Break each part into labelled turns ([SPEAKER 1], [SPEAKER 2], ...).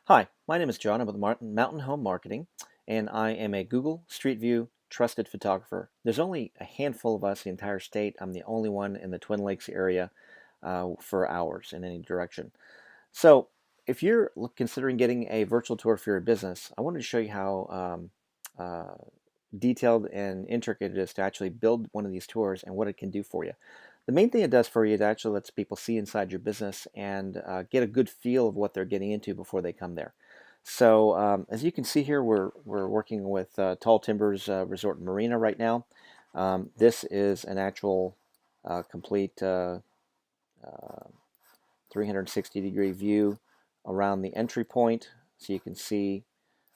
[SPEAKER 1] Hi, my name is John. I'm with Mountain Home Marketing, and I am a Google Street View trusted photographer. There's only a handful of us in the entire state. I'm the only one in the Twin Lakes area for hours in any direction. So, if you're considering getting a virtual tour for your business, I wanted to show you how detailed and intricate it is to actually build one of these tours and what it can do for you. The main thing it does for you, it actually lets people see inside your business and get a good feel of what they're getting into before they come there. So as you can see here, we're working with Tall Timbers Resort and Marina right now. This is an actual complete 360-degree view around the entry point, so you can see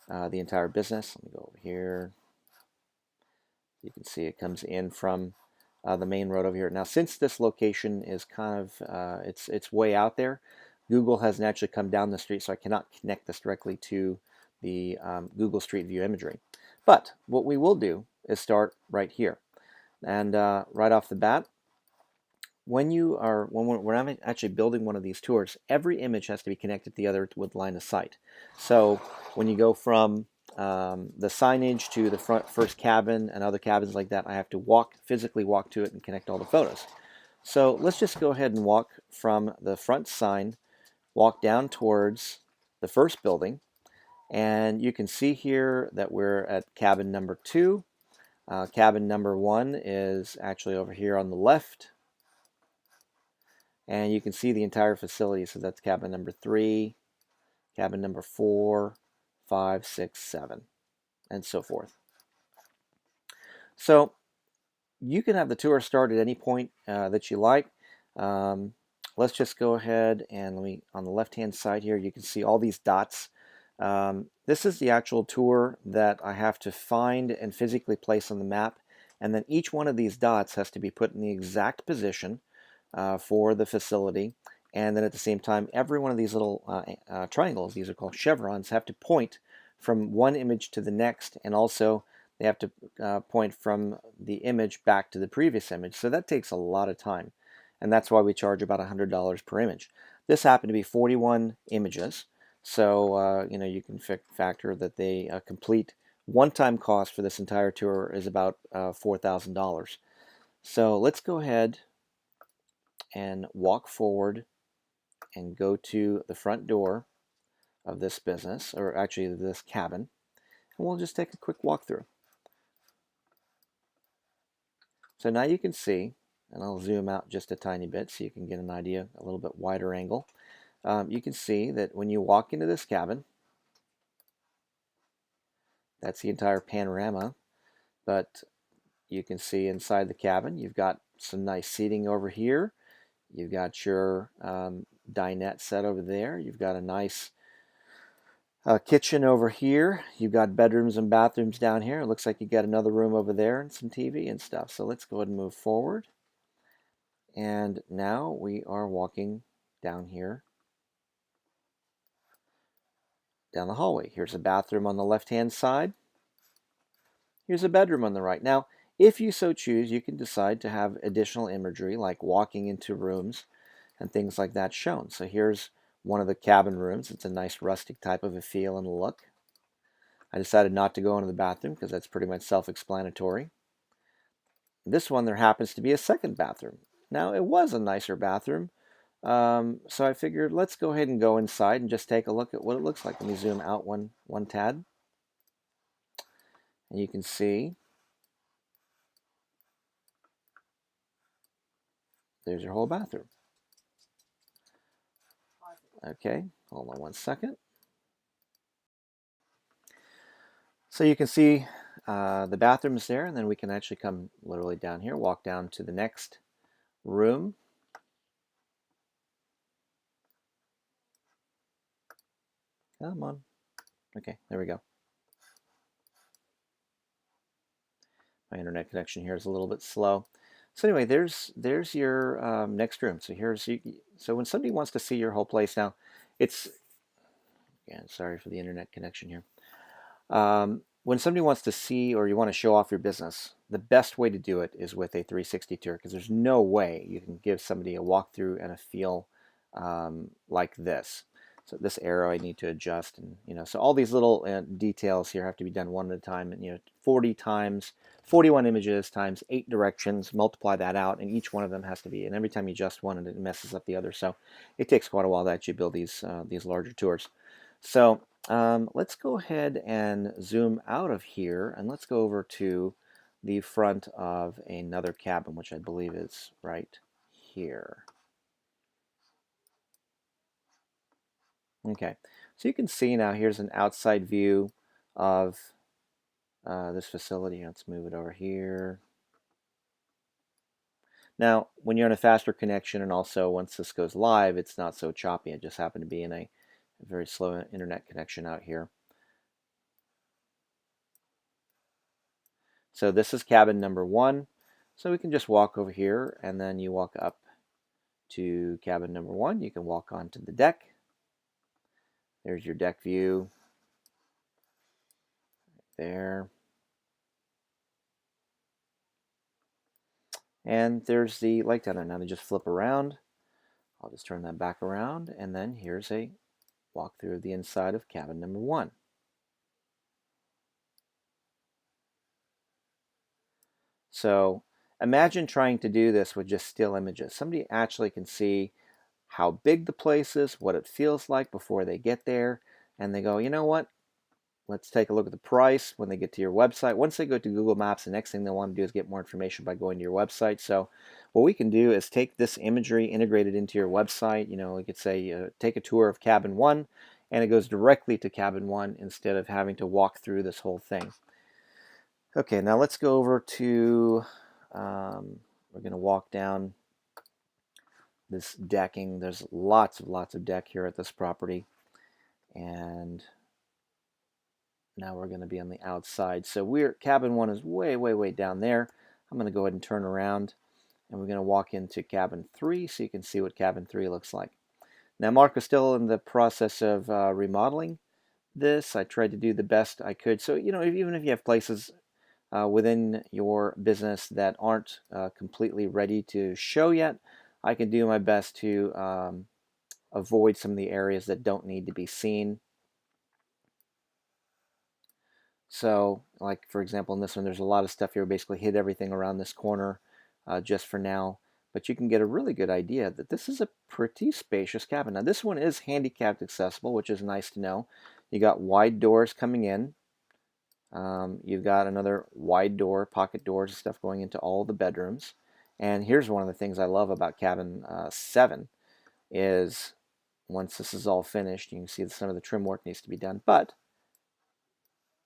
[SPEAKER 1] the entire business. Let me go over here. You can see it comes in from the main road over here. Now, since this location is kind of it's way out there, Google has naturally come down the street, so I cannot connect this directly to the Google Street View imagery. But what we will do is start right here, and right off the bat, when we're actually building one of these tours, every image has to be connected to the other with line of sight. So when you go from the signage to the first cabin and other cabins like that, I have to physically walk to it and connect all the photos. So let's just go ahead and walk from the front sign, walk down towards the first building, and you can see here that we're at cabin number 2. Cabin number 1 is actually over here on the left, and you can see the entire facility. So that's cabin number 3, cabin number 4, 5, 6, 7, and so forth. So you can have the tour start at any point that you like. Let's just go ahead and on the left hand side here, you can see all these dots. This is the actual tour that I have to find and physically place on the map, and then each one of these dots has to be put in the exact position for the facility. And then at the same time, every one of these little triangles, these are called chevrons, have to point from one image to the next, and also they have to point from the image back to the previous image. So that takes a lot of time, and that's why we charge about $100 per image. This happened to be 41 images, so you can factor that they complete one-time cost for this entire tour is about $4,000. So let's go ahead and walk forward and go to the front door of this business, or actually this cabin, and we'll just take a quick walk through. So now you can see, and I'll zoom out just a tiny bit so you can get an idea, a little bit wider angle. You can see that when you walk into this cabin, that's the entire panorama, but you can see inside the cabin you've got some nice seating over here. You've got your dinette set over there. You've got a nice kitchen over here. You've got bedrooms and bathrooms down here. It looks like you got another room over there and some TV and stuff. So let's go ahead and move forward. And now we are walking down here, down the hallway. Here's a bathroom on the left-hand side. Here's a bedroom on the right. Now, if you so choose, you can decide to have additional imagery like walking into rooms and things like that shown. So here's one of the cabin rooms. It's a nice rustic type of a feel and a look. I decided not to go into the bathroom because that's pretty much self-explanatory. This one, there happens to be a second bathroom. Now, it was a nicer bathroom, so I figured let's go ahead and go inside and just take a look at what it looks like. Let me zoom out one tad. And you can see there's your whole bathroom. Okay, hold on one second. So you can see the bathroom is there, and then we can actually come literally down here, walk down to the next room. Come on. Okay, there we go. My internet connection here is a little bit slow. So anyway, there's your next room. So so when somebody wants to see your whole place now, again, sorry for the internet connection here. When somebody wants to see or you want to show off your business, the best way to do it is with a 360 tour, because there's no way you can give somebody a walkthrough and a feel like this. So this arrow I need to adjust, and so all these little details here have to be done one at a time. And 40 times 41 images times 8 directions, multiply that out, and each one of them has to be. And every time you adjust one, it messes up the other. So it takes quite a while to actually build these larger tours. So let's go ahead and zoom out of here, and let's go over to the front of another cabin, which I believe is right here. Okay, so you can see now here's an outside view of this facility. Let's move it over here. Now, when you're on a faster connection, and also once this goes live, it's not so choppy. It just happened to be in a very slow internet connection out here. So this is cabin number 1. So we can just walk over here, and then you walk up to cabin number 1. You can walk onto the deck. There's your deck view there. And there's the lake down there. Now to just flip around, I'll just turn that back around, and then here's a walkthrough of the inside of cabin number 1. So imagine trying to do this with just still images. Somebody actually can see how big the place is, what it feels like before they get there, and they go, you know what? Let's take a look at the price when they get to your website. Once they go to Google Maps, the next thing they want to do is get more information by going to your website. So what we can do is take this imagery, integrate it into your website. We could say, take a tour of cabin 1, and it goes directly to cabin 1 instead of having to walk through this whole thing. Okay, now let's go over to, we're going to walk down this decking. There's lots of deck here at this property. And now we're going to be on the outside. So cabin 1 is way down there. I'm going to go ahead and turn around, and we're going to walk into cabin 3 so you can see what cabin 3 looks like. Now Mark is still in the process of remodeling this. I tried to do the best I could. So even if you have places within your business that aren't completely ready to show yet, I can do my best to avoid some of the areas that don't need to be seen. So, like for example, in this one, there's a lot of stuff here. Basically hid everything around this corner just for now. But you can get a really good idea that this is a pretty spacious cabin. Now, this one is handicapped accessible, which is nice to know. You got wide doors coming in. You've got another wide door, pocket doors and stuff going into all the bedrooms. And here's one of the things I love about cabin 7 is once this is all finished, you can see that some of the trim work needs to be done, but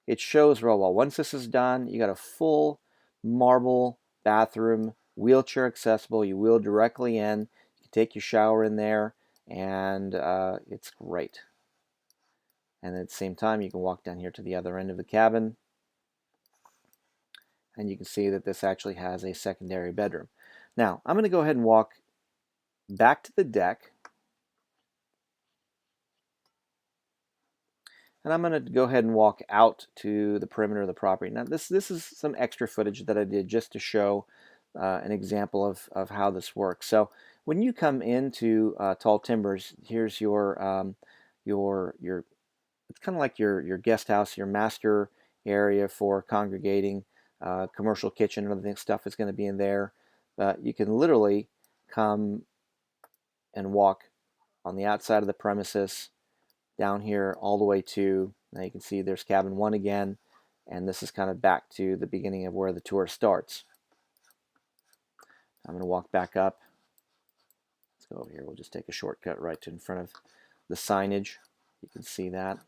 [SPEAKER 1] it shows real well. Once this is done, you got a full marble bathroom, wheelchair accessible. You wheel directly in. You can take your shower in there, and it's great. And at the same time, you can walk down here to the other end of the cabin, and you can see that this actually has a secondary bedroom. Now, I'm going to go ahead and walk back to the deck, and I'm going to go ahead and walk out to the perimeter of the property. Now, this is some extra footage that I did just to show an example of how this works. So when you come into Tall Timbers, here's your it's kind of like your guest house, your master area for congregating. Commercial kitchen and other stuff is going to be in there. You can literally come and walk on the outside of the premises down here all the way to, now you can see there's cabin 1 again, and this is kind of back to the beginning of where the tour starts. I'm going to walk back up. Let's go over here. We'll just take a shortcut right to in front of the signage. You can see that.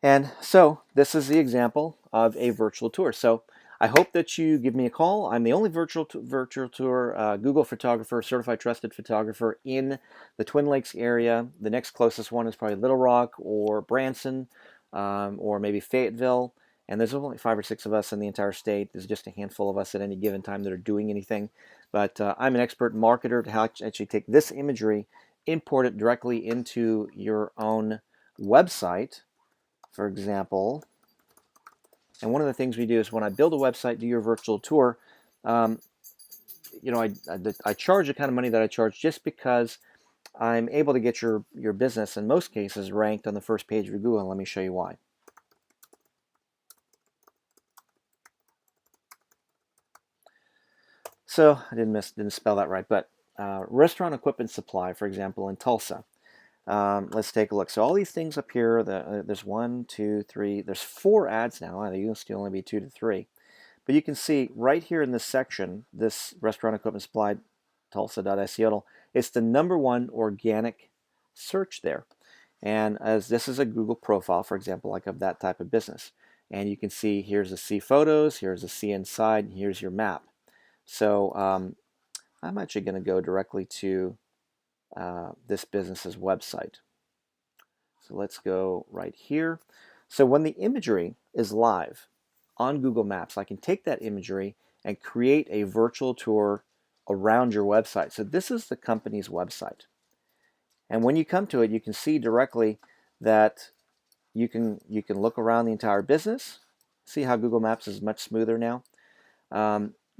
[SPEAKER 1] And so this is the example of a virtual tour. So I hope that you give me a call. I'm the only virtual tour Google photographer, certified trusted photographer in the Twin Lakes area. The next closest one is probably Little Rock or Branson or maybe Fayetteville. And there's only 5 or 6 of us in the entire state. There's just a handful of us at any given time that are doing anything. But I'm an expert marketer to how to actually take this imagery, import it directly into your own website, for example. And one of the things we do is when I build a website, do your virtual tour, I charge the kind of money that I charge just because I'm able to get your business, in most cases, ranked on the first page of Google, and let me show you why. So I didn't spell that right, but restaurant equipment supply, for example, in Tulsa. Let's take a look. So all these things up here, there's 1, 2, 3, there's 4 ads now. There used to only be 2 to 3. But you can see right here in this section, this restaurant equipment supply, Tulsa.seo, it's the #1 organic search there. And as this is a Google profile, for example, like of that type of business. And you can see here's a see photos, here's a see inside, and here's your map. So I'm actually going to go directly to this business's website. So let's go right here. So when the imagery is live on Google Maps, I can take that imagery and create a virtual tour around your website. So this is the company's website. And when you come to it, you can see directly that you can look around the entire business. See how Google Maps is much smoother now.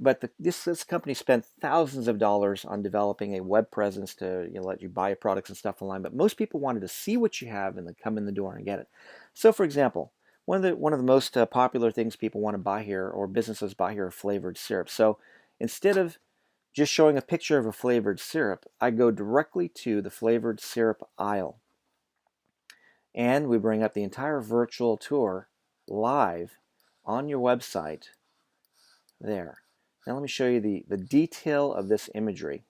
[SPEAKER 1] But this company spent thousands of dollars on developing a web presence to let you buy products and stuff online. But most people wanted to see what you have and then come in the door and get it. So, for example, one of the most popular things people want to buy here, or businesses buy here, are flavored syrup. So instead of just showing a picture of a flavored syrup, I go directly to the flavored syrup aisle, and we bring up the entire virtual tour live on your website there. Now let me show you the detail of this imagery.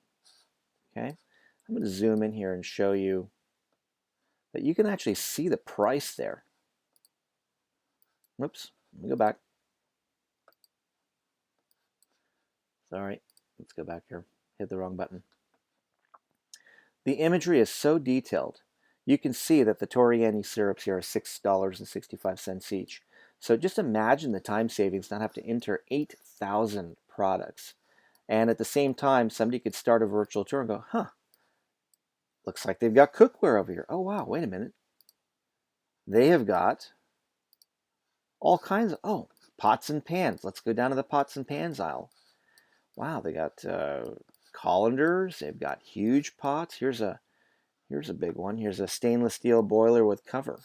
[SPEAKER 1] Okay, I'm going to zoom in here and show you that you can actually see the price there. Whoops, let me go back. Sorry, let's go back here. Hit the wrong button. The imagery is so detailed. You can see that the Torriani syrups here are $6.65 each. So just imagine the time savings, not have to enter 8,000 products. And at the same time, somebody could start a virtual tour and go, huh, looks like they've got cookware over here. Oh, wow, wait a minute. They have got all kinds of, oh, pots and pans. Let's go down to the pots and pans aisle. Wow, they got colanders. They've got huge pots. Here's a big one. Here's a stainless steel boiler with cover,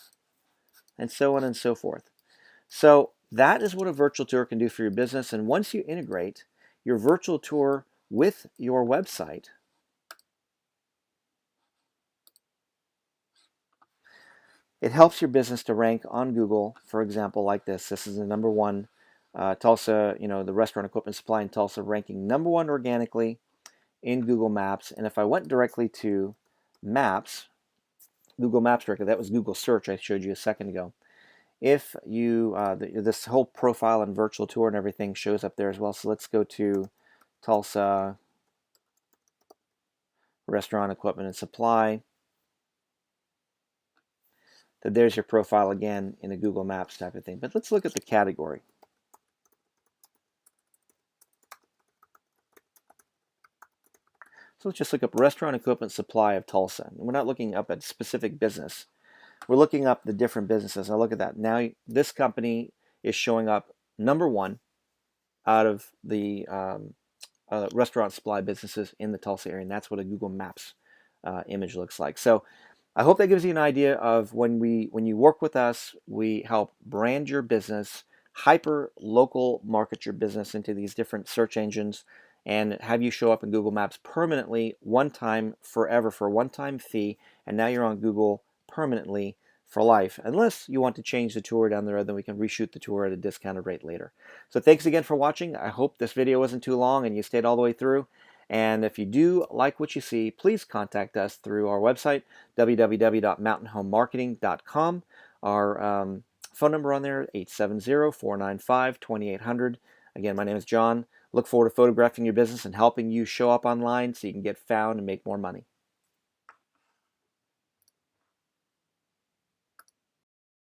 [SPEAKER 1] and so on and so forth. So that is what a virtual tour can do for your business. And once you integrate your virtual tour with your website, it helps your business to rank on Google, for example, like this. This is the #1 Tulsa, the restaurant equipment supply in Tulsa, ranking #1 organically in Google Maps. And if I went directly to Maps, Google Maps directly, that was Google search I showed you a second ago. If you, this whole profile and virtual tour and everything shows up there as well. So let's go to Tulsa Restaurant Equipment and Supply. So there's your profile again in a Google Maps type of thing. But let's look at the category. So let's just look up Restaurant Equipment Supply of Tulsa. We're not looking up at a specific business. We're looking up the different businesses. Now look at that. Now this company is showing up #1 out of the restaurant supply businesses in the Tulsa area, and that's what a Google Maps image looks like. So I hope that gives you an idea of when you work with us, we help brand your business, hyper local market your business into these different search engines, and have you show up in Google Maps permanently, one time, forever, for a one-time fee, and now you're on Google permanently for life. Unless you want to change the tour down the road, then we can reshoot the tour at a discounted rate later. So thanks again for watching. I hope this video wasn't too long and you stayed all the way through. And if you do like what you see, please contact us through our website, www.mountainhomemarketing.com. Our phone number on there, 870-495-2800. Again, my name is John. Look forward to photographing your business and helping you show up online so you can get found and make more money.